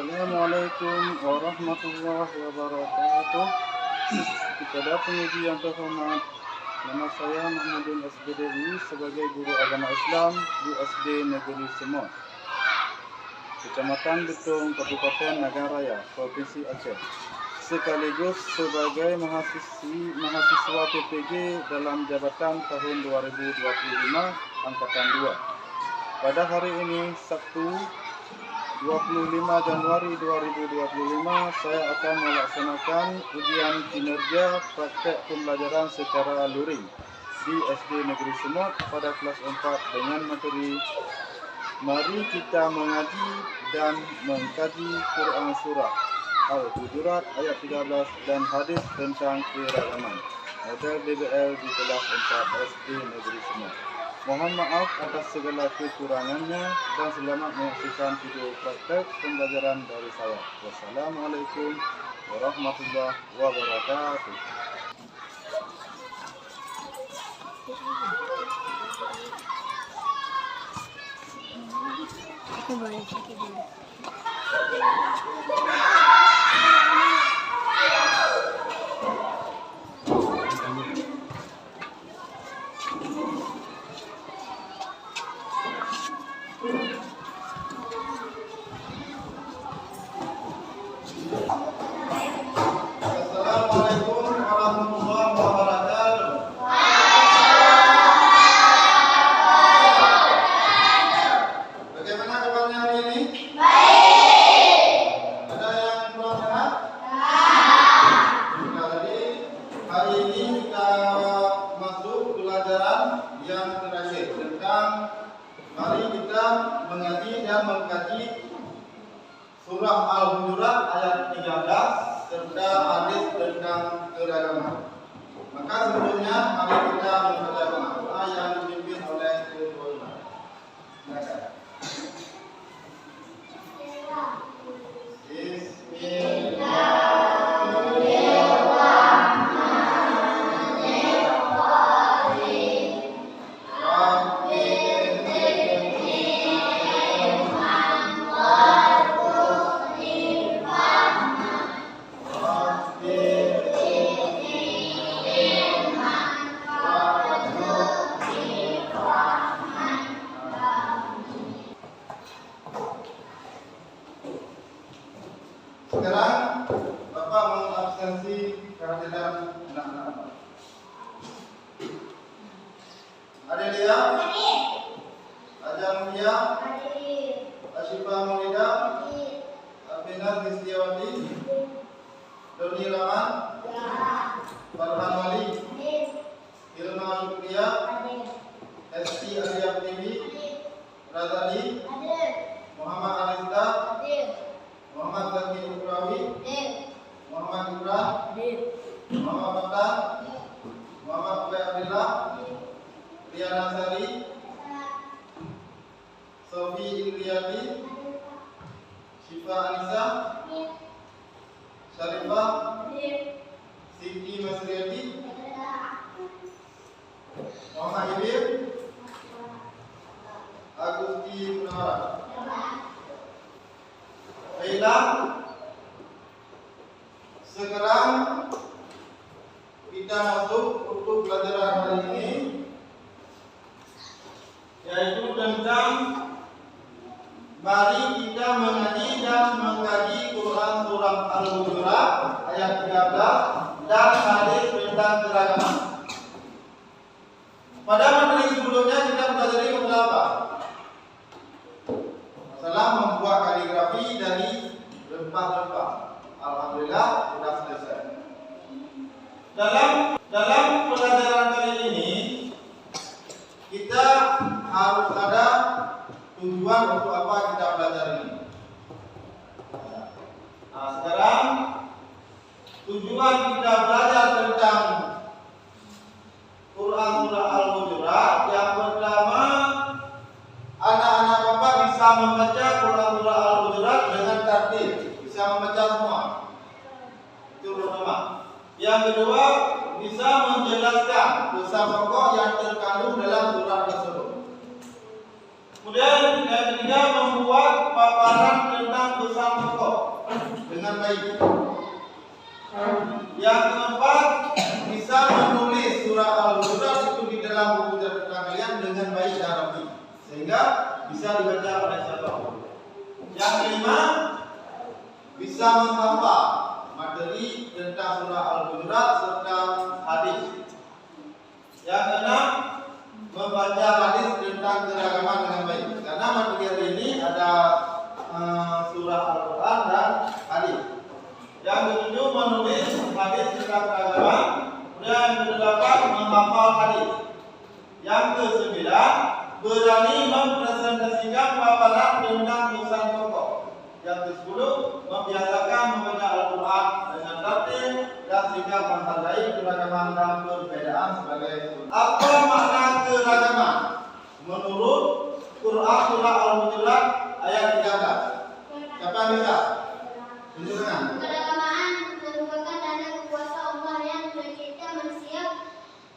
Assalamualaikum warahmatullahi wabarakatuh. Kepada penguji yang terhormat, nama saya Muhammadin SBDI sebagai guru agama Islam di SD Negeri Semut, Kecamatan Betung, Kabupaten Nagan Raya, Provinsi Aceh, sekaligus sebagai mahasiswa PPG dalam jabatan tahun 2025 Angkatan 2. Pada hari ini, Sabtu 25 Januari 2025, saya akan melaksanakan ujian kinerja praktek pembelajaran secara luring di SD Negeri Semut pada kelas 4 dengan materi Mari kita mengaji dan mengkaji Quran Surah Al-Hujurat ayat 13 dan hadis tentang keragaman. Model DBL di kelas 4 SD Negeri Semut. Mohon maaf atas segala kekurangannya dan selamat menyaksikan video praktek pembelajaran dari saya. Wassalamualaikum warahmatullahi wabarakatuh. Assalamualaikum warahmatullahi wabarakatuh. Bagaimana kabarnya hari ini? Baik. Ada yang kurang sehat? Nah, jadi hari ini kita masuk pelajaran yang terakhir tentang mari kita mengaji dan mengkaji Surah Al-Hujurat ayat 13 serta hadis tentang keragaman. Maka sebelumnya mari kita membaca doa yang dipimpin oleh Ketua Imam. Silakan. Sekarang Bapak mengabsensi kehadiran anak-anak. Adelia, Aja Mulia, Asyifa Maulida, Aminah Kristiawati, Doni Rahman, Farhan Wali, Ilma Syukriya, Esti Arya Primi, Razali, Muhammad Alista, Muhammad Zaki Ukrawi, Muhammad Ibrah, Muhammad Fatah, Muhammad Ubay Abdillah, Riana Sari, Sofi Indriati, Syifa Anissa, Syarifah, Siti Masriati, Muhammad Ibir, Agusti Munawara. Baiklah, sekarang kita masuk untuk pelajaran hari ini, yaitu tentang mari kita mengaji dan mengkaji Quran Surah Al-Hujurat ayat 13 dan hadis tentang keragaman. Pada materi sebelumnya kita pelajari beberapa masalah membuat kaligrafi dari rempah-rempah. Alhamdulillah sudah selesai. Dalam pelajaran kali ini kita harus ada tujuan untuk apa kita belajar ini. Nah, sekarang tujuan kita belajar tentang Quran Surah Al-Hujurat yang pertama, anak-anak Bapak bisa membaca Quran Surah Al-Hujurat dengan tertib, bisa membaca semua. Itu pertama. Yang kedua, bisa menjelaskan pesan pokok yang terkandung dalam surah tersebut. Kemudian yang ketiga, membuat paparan tentang pesan pokok dengan baik. Yang keempat, bisa menulis surah Al-Hujurat itu di dalam buku catatan kalian dengan baik dan rapi, sehingga bisa dibaca oleh siapapun. Yang kelima, bisa menghafal materi tentang surah Al-Hujurat serta hadis. Yang keenam, membaca hadis tentang keragaman dengan baik. Karena materi ini ada surah Al-Quran dan hadis. Yang ketujuh, menulis hadis tentang keragaman. Kemudian yang kedelapan, menghafal hadis. Yang kesembilan, berani mempresentasikan paparan tentang pesan pokok. Yang ke-10, membiasakan membaca Al-Quran dengan tertib dan sikap menghargai keragaman dan perbedaan sebagai sunnah. Apa makna keragaman? Menurut Quran surah Al-Hujurat ayat 13. Siapa yang bisa? Tunjukkan. Keragaman merupakan tanda kuasa Allah yang mencipta manusia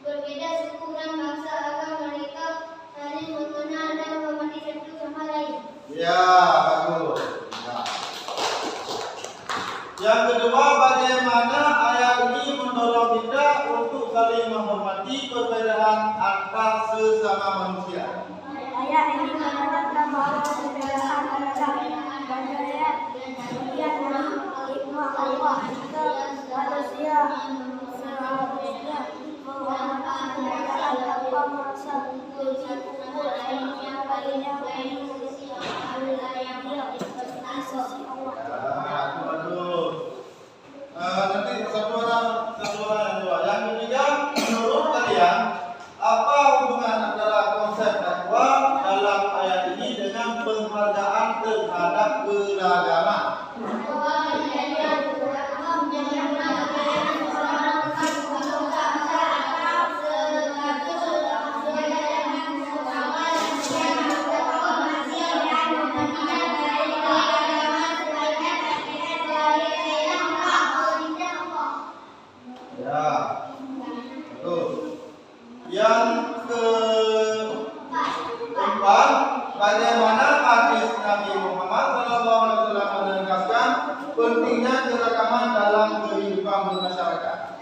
berbeda suku dan bangsa agar mereka saling mengenal dan menghormati satu sama lain. Ya, bagus. Ya. Yang kedua, bagaimana ayat ini mendorong kita untuk saling menghormati perbedaan antar sesama manusia. Ayat ini menandakan bahwa perbedaan adalah budaya yang hikmah Allah jika manusia seharusnya menghormati perbedaan tanpa merasa terpukul dan lainnya memiliki sisi Allah. Bagus. Nanti satu orang yang dua. Yang ketiga, menurut kalian apa hubungan antara konsep dakwah dalam ayat ini dengan penghargaan terhadap keragaman? Ya, betul. Yang keempat, bagaimana hadis Nabi Muhammad SAW menegaskan pentingnya keragaman dalam kehidupan bermasyarakat.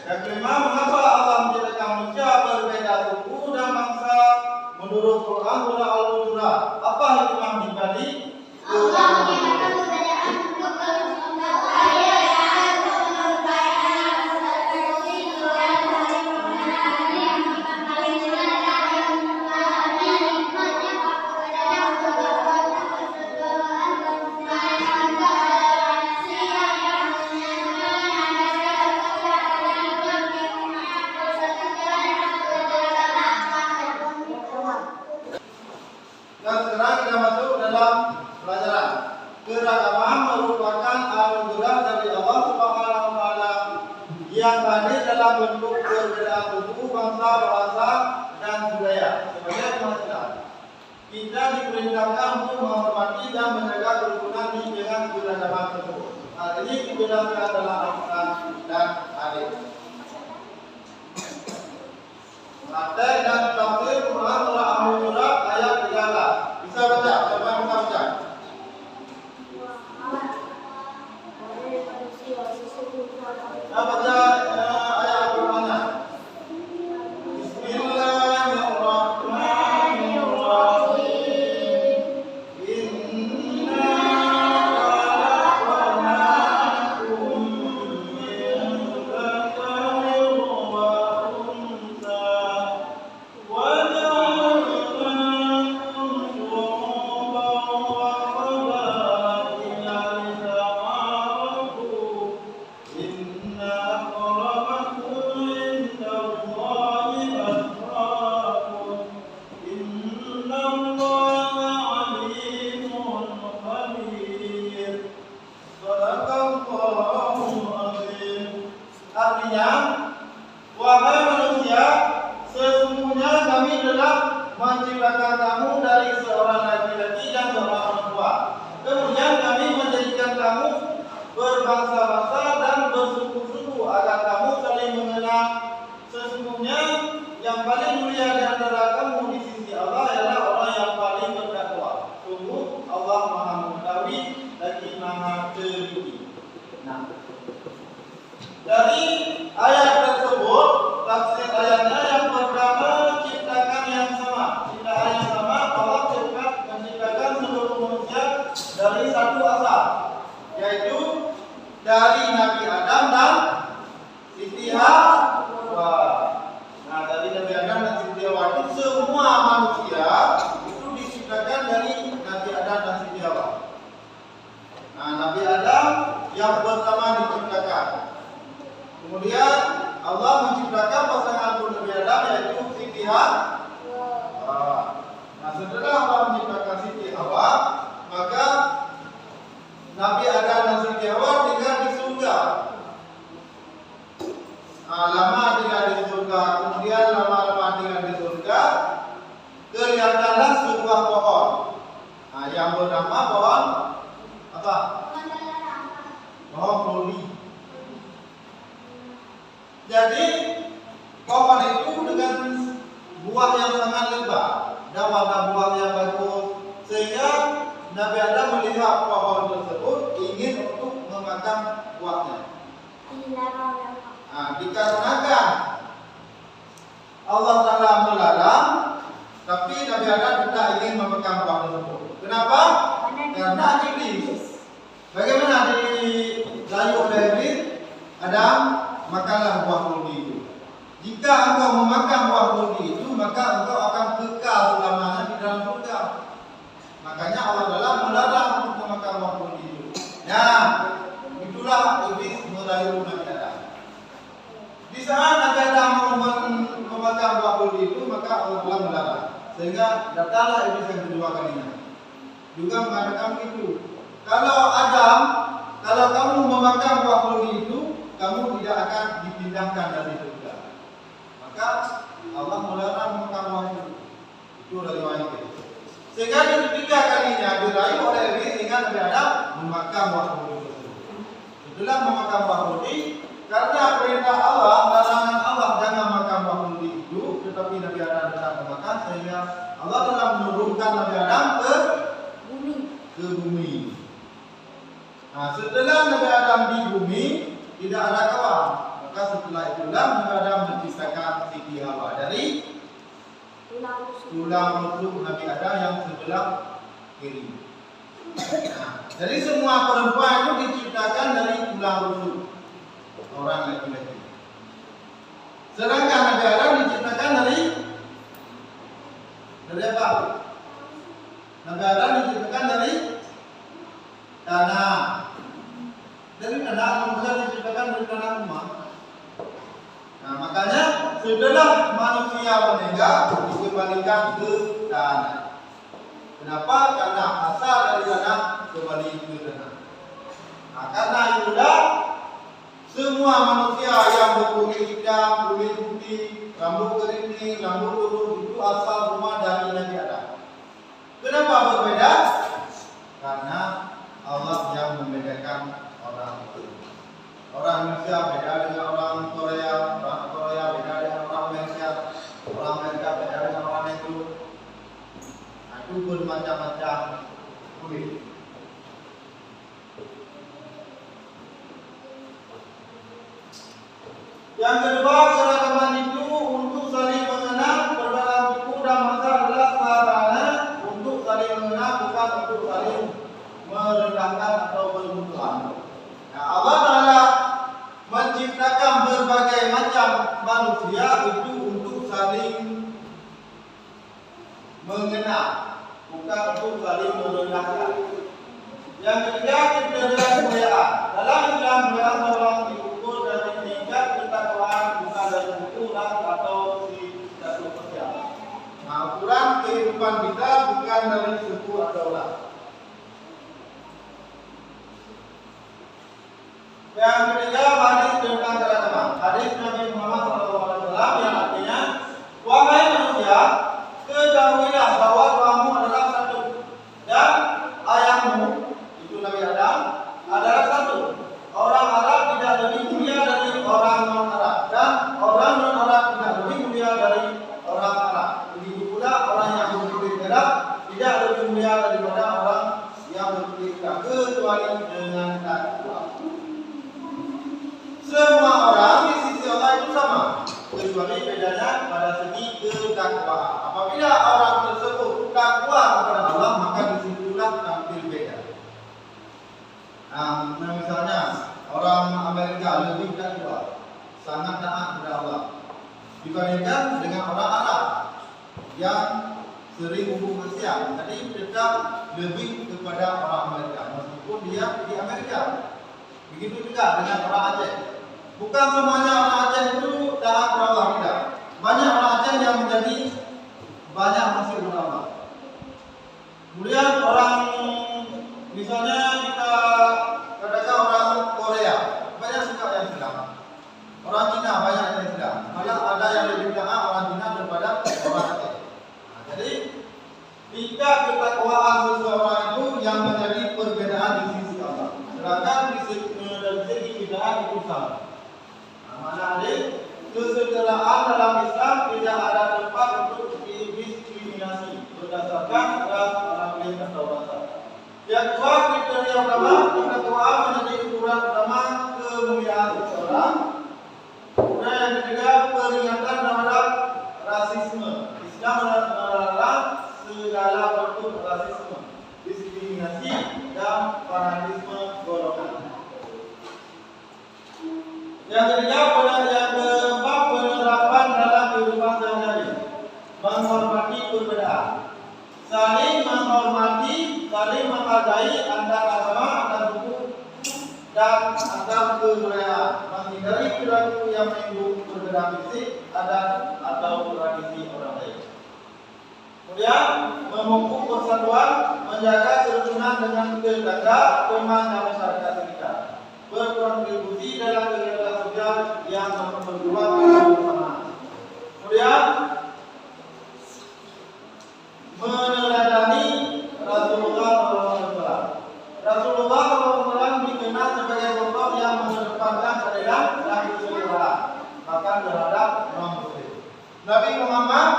Yang kelima, mengapa Allah menciptakan manusia berbeda suku dan bangsa? Menurut Quran surah Al-Hujurat, apa hikmah di balik keragaman? Dan sekarang kita masuk dalam pelajaran. Keragaman merupakan anugerah dari Allah Subhanahu wa taala yang hadir dalam bentuk perbedaan suku, bangsa, bahasa, dan budaya sebagai penghasilan. Kita diperintahkan untuk menghormati dan menjaga kerukunan dengan keragaman tersebut. Hal ini dijelaskan dalam Al-Quran dan hadis. Praktek dan tafsir Quran surah Al-Hujurat ayat 13. Bisa baca? Siapa yang bisa baca? Nah, baca ayat Al-Qurannya. Bismillahirrahmanirrahim. Inna khalaqnakum min dzakarin wa untha Artinya, wahai manusia, sesungguhnya kami telah menciptakan kamu dari seorang laki-laki dan seorang perempuan. Kemudian kami menjadikan kamu berbangsa-bangsa dan bersuku-suku agar kamu saling mengenal. Sesungguhnya yang paling mulia di antara kamu di sisi Allah ialah orang yang paling bertakwa. Sungguh Allah Maha Mengetahui lagi Maha Teliti. Nah, dari ayat tersebut, tafsir ayatnya yang pertama, ciptakan yang sama. Ciptaan yang sama, Allah menciptakan seluruh manusia dari satu asal, yaitu dari Nabi Adam dan Siti Hawa. Nah, dari Nabi Adam dan Siti Hawa itu semua manusia itu diciptakan dari Nabi Adam dan Siti Hawa. Nah, Nabi Adam yang pertama diciptakan. Kemudian Allah menciptakan pasangan Nabi Adam yaitu Siti Hawa. Nah, setelah Allah menciptakan Siti Hawa, maka Nabi Adam dan Siti Hawa tinggal di surga. Lama tinggal di surga, kemudian lama-lama tinggal di surga, kelihatanlah sebuah pohon. Nah, yang bernama pohon apa? Pohon Rodi. Jadi pohon itu dengan buah yang sangat lebat dan warna buah yang bagus, sehingga Nabi Adam melihat pohon tersebut ingin untuk memakan buahnya. Nah, dikarenakan Allah Ta'ala melarang, tapi Nabi Adam tidak ingin memakan buah tersebut. Kenapa? Karena iblis. Bagaimana dirayu oleh iblis? Adam, makanlah buah Rodi itu. Jika engkau memakan buah Rodi itu, maka engkau akan kekal selamanya di dalam surga. Makanya Allah Ta'ala melarang untuk memakan buah Rodi itu. Nah, itulah iblis merayu Nabi Adam. Di saat Nabi Adam memakan buah Rodi itu, maka Allah Ta'ala melarang. Sehingga datanglah iblis yang kedua kalinya. Juga mengatakan itu. Kalau kamu memakan buah Rodi itu, kamu tidak akan dipindahkan dari surga. Maka Allah melarang memakan buah itu. Itu dari wahyu. Sehingga yang ketiga kalinya dirayu oleh iblis sehingga Nabi Adam memakan buah Rodi tersebut. Itulah memakan buah Rodi karena perintah Allah, larangan Allah jangan makan buah Rodi itu, tetapi Nabi Adam tetap memakan sehingga Allah telah menurunkan Nabi Adam ke bumi. Nah, setelah Nabi Adam di bumi tidak ada kawan, maka setelah itulah Nabi Adam menciptakan Siti Hawa dari tulang rusuk Nabi Adam yang sebelah kiri. Nah, jadi semua perempuan itu diciptakan dari tulang rusuk orang laki-laki. Sedangkan Nabi Adam diciptakan dari apa? Nabi Adam diciptakan dari tanah. Dari tanah, manusia diciptakan dari tanah rumah. Nah, makanya setelah manusia meninggal dikembalikan ke tanah. Kenapa? Karena asal dari tanah kembali ke tanah. Nah, karena itulah semua manusia yang berkulit hitam, kulit putih, rambut keriting, rambut lurus itu asal semua dari Nabi Adam. Kenapa berbeda? Karena Allah yang membedakan orang Indonesia beda dengan orang Korea beda dengan orang Malaysia, orang Amerika beda dengan orang itu. Nah, itu bermacam-macam kulit. Yang kedua, keragaman itu untuk saling mengenal. Dalam buku dan masa adalah sarana untuk saling mengenal, bukan untuk saling merendahkan atau bermusuhan. Nah, Allah Ta'ala menciptakan berbagai macam manusia itu untuk saling mengenal, bukan untuk saling merendahkan. Yang ketiga, kriteria kemuliaan. Dalam Islam, seorang diukur dari tingkat ketakwaan, bukan dari ukuran atau satu sosial. Nah, ukuran kehidupan kita bukan dari suku atau ras. Yang ketiga, hadis tentang keragaman. hadis Nabi Muhammad SAW yang artinya, wahai manusia, ketahuilah bahwa Tuhanmu adalah satu dan ayahmu, itu Nabi Adam, adalah satu. Orang Arab tidak lebih mulia dari orang non-Arab dan orang non-Arab tidak lebih mulia dari orang Arab. Begitu pula orang yang berkulit merah tidak lebih mulia daripada orang yang berkulit hitam, kecuali dengan takwa. Semua orang di sisi Allah itu sama, kecuali bedanya pada segi ketakwaan. Apabila orang tersebut takwa kepada Allah, maka disitulah tampil beda. Nah, misalnya orang Amerika lebih takwa, sangat taat kepada Allah dibandingkan dengan orang Arab yang sering hubung maksiat. Jadi tetap lebih kepada orang Amerika meskipun dia di Amerika. Begitu juga dengan orang Aceh. Bukan semuanya orang Aceh itu taat kepada Allah, tidak. Banyak orang Aceh yang menjadi banyak masih kepada Allah. Kemudian orang, misalnya kita katakan orang Korea banyak juga yang Islam, orang Cina banyak yang Islam, malah ada yang lebih taat orang Cina daripada orang Aceh. Nah, jadi jika ketakwaan seseorang itu yang menjadi perbedaan di sisi Allah, sedangkan dari segi bid'ah itu sama. Mana ada kesetaraan dalam Islam, tidak ada tempat untuk didiskriminasi berdasarkan ras, agama atau bahasa. Yang kedua, kriteria utama ketakwaan menjadi ukuran utama kemuliaan seseorang. Kemudian yang ketiga, peringatan terhadap rasisme. Islam melarang segala bentuk rasisme, diskriminasi dan fanatisme golongan. Yang ketiga, yang keempat, penerapan dalam kehidupan sehari-hari, menghormati perbedaan, saling menghormati, saling menghargai antar agama, antar suku, dan antar kebudayaan, menghindari perilaku yang menyinggung perbedaan fisik, adat atau tradisi orang lain. Kemudian, memupuk persatuan, menjaga kerukunan dengan tetangga, teman dan masyarakat sekitar, berkontribusi dalam kegiatan sosial yang memperkuat kebersamaan. Kemudian, meneladani Rasulullah SAW. Rasulullah SAW dikenal sebagai sosok yang mengedepankan keadilan dan kesetaraan, bahkan terhadap non-muslim. Nabi Muhammad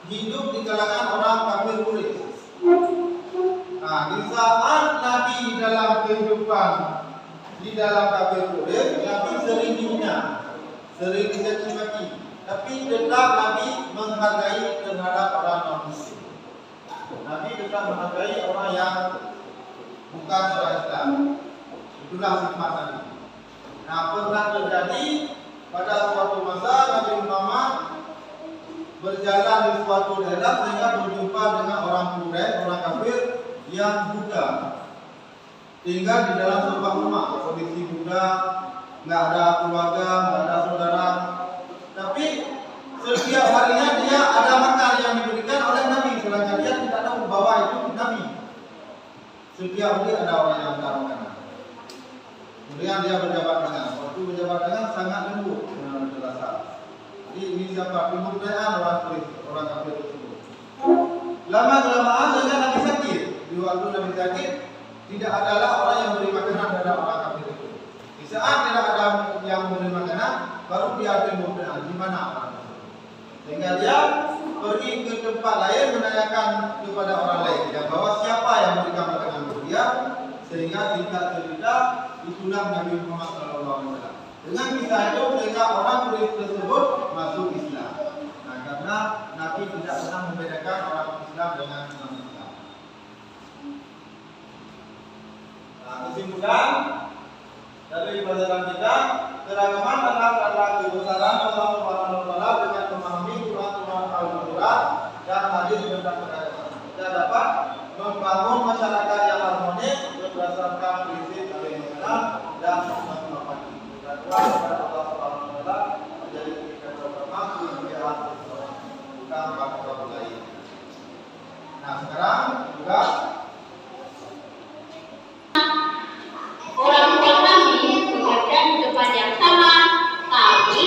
hidup di kalangan orang kafir Quraisy. Nah, di saat Nabi dalam kehidupan di dalam kafir Quraisy, Nabi sering dihina, sering dicaci maki, tapi tetap Nabi menghargai terhadap orang non-muslim. Nabi tetap menghargai orang yang bukan orang Islam. Itulah sifat Nabi. Nah, pernah terjadi pada suatu masa Nabi Muhammad berjalan di suatu daerah sehingga berjumpa dengan orang Quraisy, orang kafir yang buta, tinggal di dalam sebuah rumah, kondisi buta, nggak ada keluarga, nggak ada saudara. Tapi setiap harinya dia ada makan yang diberikan oleh Nabi, sedangkan dia tidak tahu bahwa itu Nabi. Setiap hari ada orang yang hantar makanan. Kemudian dia berjabat tangan. Waktu berjabat tangan sangat lembut dengan terasa. Jadi ini siapa? Timur Tengah orang kafir tersebut. Lama kelamaan dengan Nabi sakit. Di waktu Nabi sakit, tidak adalah orang yang memberi makanan terhadap orang kafir itu. Di saat tidak ada yang memberi makanan, baru dia Timur Tengah. Di mana orang tersebut? Sehingga dia pergi ke tempat lain menanyakan kepada orang lain yang bahwa siapa yang memberikan makanan untuk dia, sehingga tidak cerita itulah Nabi Muhammad SAW. Dengan kisah itu sehingga orang Quraisy tersebut masuk Islam. Nah, karena Nabi tidak pernah membedakan orang Islam dengan non Islam. Nah, kesimpulan dari pelajaran kita, keragaman adalah kebesaran Allah Subhanahu wa taala dengan memahami Quran Al-Quran dan hadis tentang keragaman. Kita dapat membangun masyarakat yang harmonis berdasarkan prinsip agama dan menghormati. Dan doa kepada Allah Subhanahu wa taala menjadi kita bersama kemuliaan seseorang, bukan faktor lain. Nah, sekarang juga orang tua kami bekerja di tempat yang sama, tapi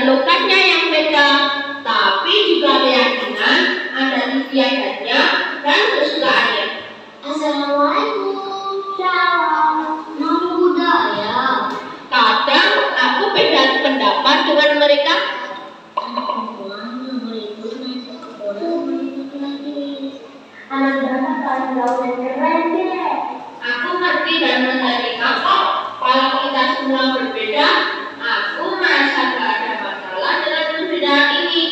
dan lokatnya yang beda, tapi juga keyakinan, adat istiadatnya, dan kesukaannya. Assalamualaikum. Shalom. Nama budaya. Kadang aku beda pendapat dengan mereka. Anak berapa paling gaul dan keren deh. Aku ngerti dan menerima kok. Kalau kita semua berbeda, aku merasa gak ada masalah dengan perbedaan ini.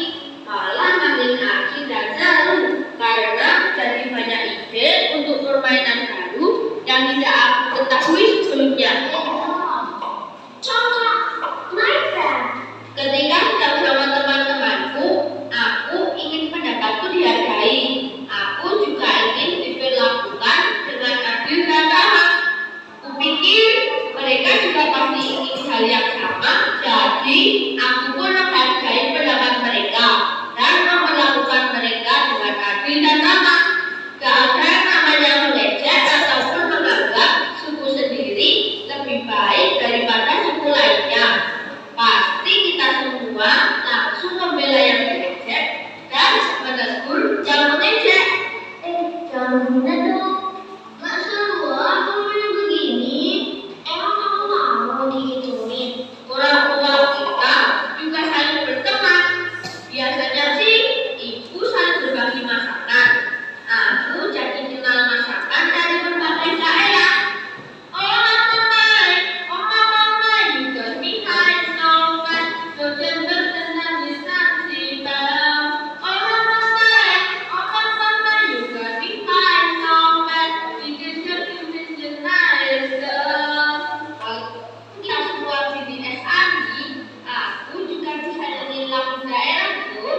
Malah makin asik dan seru, karena jadi banyak ide untuk permainan baru yang tidak aku ketahui sebelumnya. Contoh, Minecraft. Ketika sedang bersama teman-temanku, aku ingin pendapatku dihargai. Aku juga ingin diperlakukan dengan adil dan sama. Kupikir mereka juga pasti ingin hal yang sama, jadi aku pun menghargai pendapat mereka dan memperlakukan mereka dengan adil dan sama. Gak ada yang namanya mengejek ataupun menganggap suku sendiri lebih baik daripada suku lainnya. Pasti kita semua langsung membela yang diejek dan menegur yang mengejek. Jangan begitu dong. Gak seru kalau main begini. Emang kamu mau digituin? Orang tua kita juga saling berteman. Biasanya sih ibu saling berbagi masakan. Aku jadi kenal masakan dari berbagai daerah. Aku juga bisa nyanyi lagu daerahku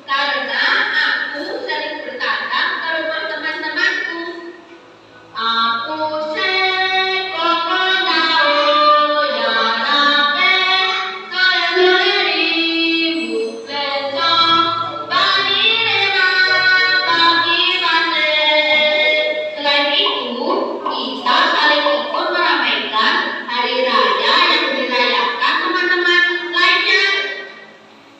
karena aku sering bertandang ke rumah teman-temanku. Aku sekoko tahu ya nape seribu besok bagi lema bagi mase. Selain itu, kita saling ikut meramaikan hari raya yang dirayakan teman-teman lainnya.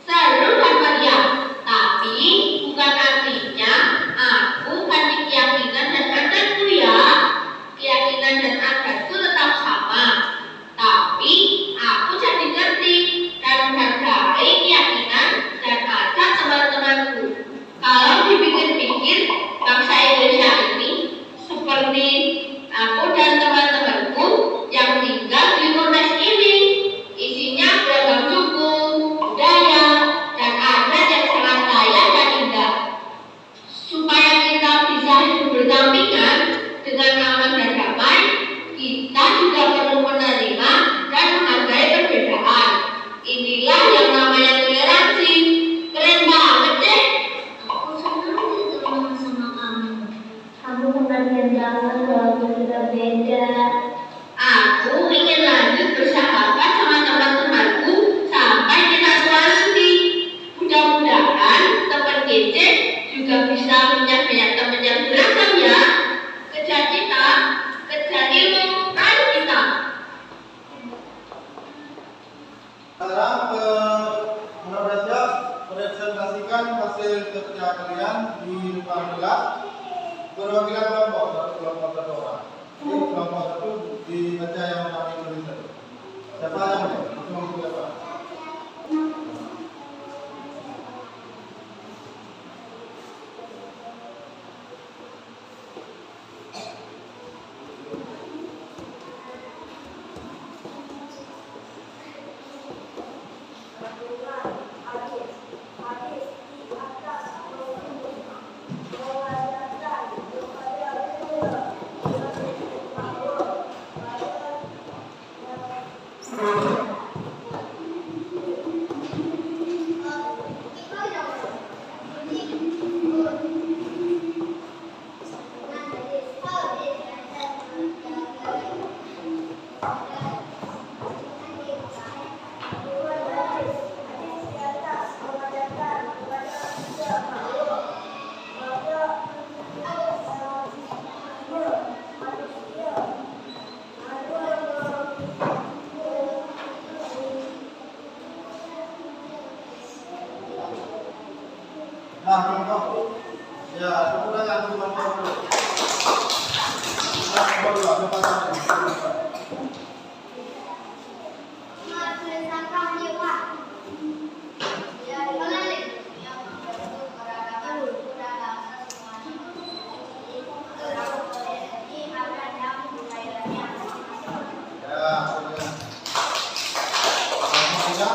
Seru dan meriah, tapi bukan artinya aku ganti keyakinan dan adatku ya. Keyakinan dan adatku tetap sama, tapi aku jadi ngerti dan menghargai keyakinan dan adat teman-temanku. Kalau dipikir-pikir, bangsa Indonesia ini seperti aku dan teman-temanku yang tinggal di Monas ini. Isinya beragam suku, budaya, dan adat yang sangat kaya dan indah. Supaya kita bisa hidup berdampingan dengan aman dan damai, kita juga perlu menerima dan menghargai perbedaan. Inilah yang namanya toleransi. Keren banget deh. Aku senang ketemu sama kamu. Kamu kembali jangan walaupun kita beda. Aku ingin lanjut bersahabat sama teman-temanku sampai kita tua nanti. Mudah-mudahan teman kece juga bisa punya banyak teman yang beragam ya. Kejar kita, kejar ilmu, raih kita. Sekarang Mudah presentasikan hasil kerja kalian di depan kelas. Perwakilan kelompok, satu kelompok satu orang. Ini kelompok satu dibaca yang kami tulis. Siapa yang mau siapa? Nah, contoh. Ya, kekurangan contoh dulu. Nah, baru lah, lepas tadi. Ya, sudah. Langsung saja.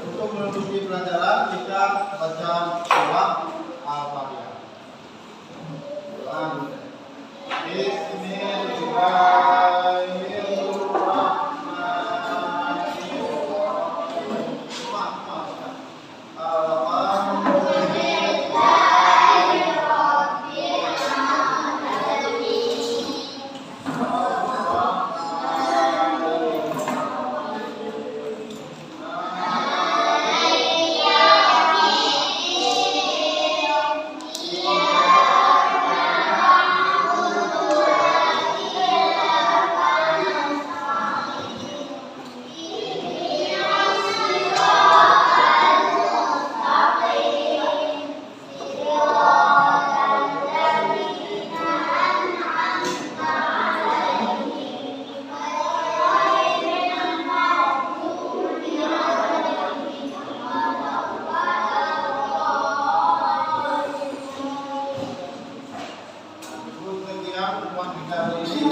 Untuk menutupi pelajaran kita baca surah Al-Fatihah. Sekian pertemuan kita hari ini.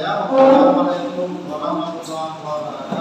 Assalamualaikum warahmatullahi wabarakatuh.